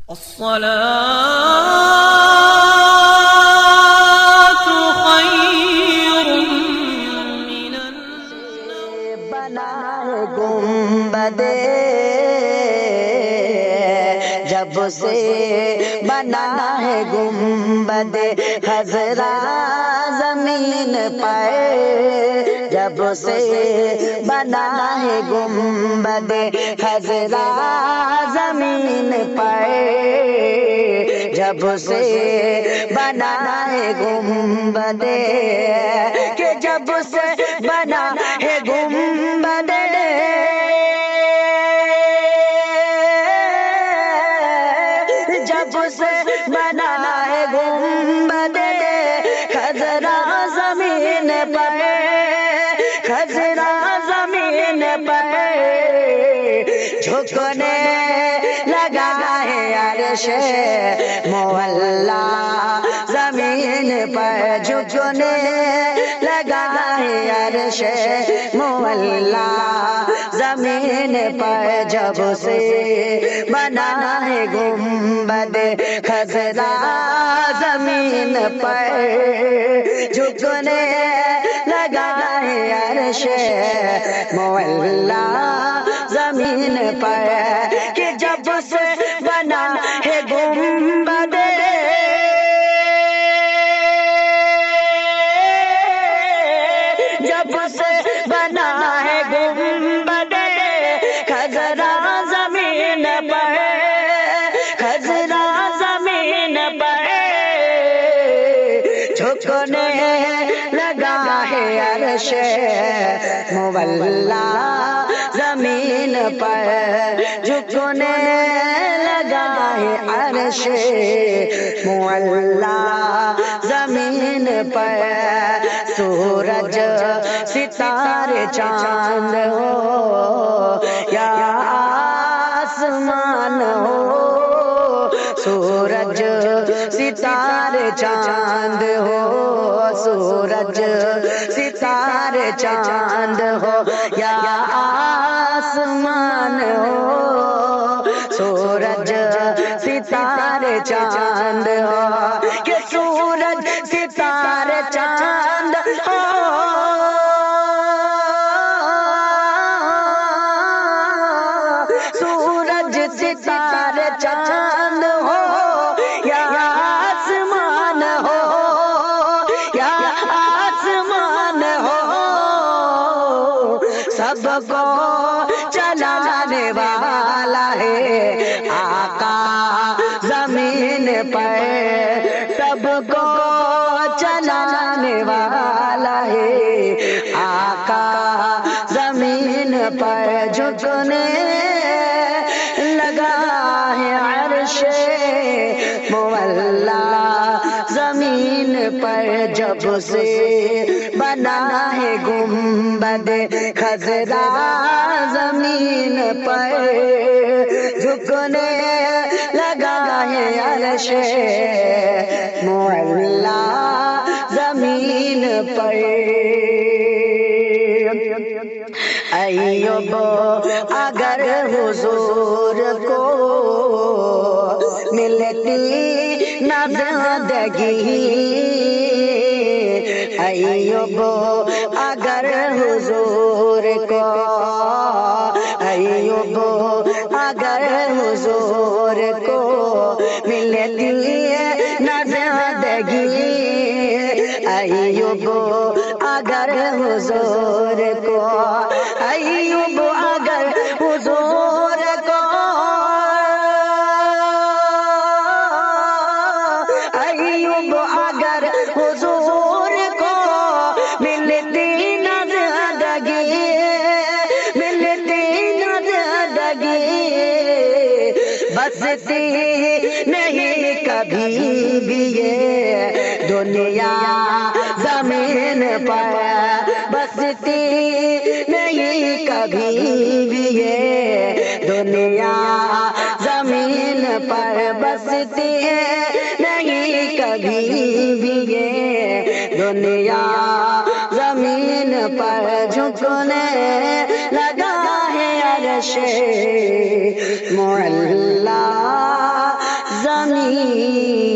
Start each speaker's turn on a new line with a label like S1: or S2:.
S1: الصلاة خير من النوم
S2: بنا ہے گنبد جب سے بنا ہے گنبد خضرا زمین پر جب سے بنا ہے گنبد خضرا زمین پر جب سے بنا ہے گنبد کہ جب سے بنا ہے گنبد جب سے بنا ہے گنبد خضرا زمین پر خضرا زمین پر جھکنے لگا ہے عرش مولا زمین پر جھکنے لگا ہے عرش مولا زمین پر جب سے بنا ہے گنبد خضرا زمین پر جھکنے لگا ہے عرش مولا زمین پر کہ جب سے بنا ہے گنبد جب سے بنا ہے گنبد خضرا زمین پر خضرا زمین پر جھکنے لگا ہے عرش مولا زمین پر جھکنے لگا ہے عرش مولا زمین پر سورج ستارے چاند ہو یا آسمان ہو سورج ستارے چاند ہو سورج ستارے چاند ہو یا آسمان ہو سورج ستارے چاند ہو کہ سورج ستارے چاند ہو سورج ستارے چاند ہو یا آسمان ہو یا آسمان ہو سب کو چلانے والا ہے آقا زمین پر سب کو چلانے والا ہے آقا زمین پر جھکنے لگا ہے عرش مولا زمین پر جب سے بنا ہے گنبد خضرا زمین پر جھکنے لگا ہے عرش مولا زمین پر ایوب اگر حضور کو ملتی نہ زندگی ایوب اگر حضور کو ایوب اگر حضور کو ملتی نہ زندگی ایوب اگر حضور کو ایوب اگر حضور کو ایوب اگر حضور کو ملتی نہ زندگی ملتی نہ زندگی بستی نہیں کبھی بھی یہ دنیا زمین پر بستی نہیں کبھی بھی یہ دنیا زمین پر بستی نہیں کبھی بھی یہ دنیا زمین پر جھکنے لگا ہے عرش معلا زمین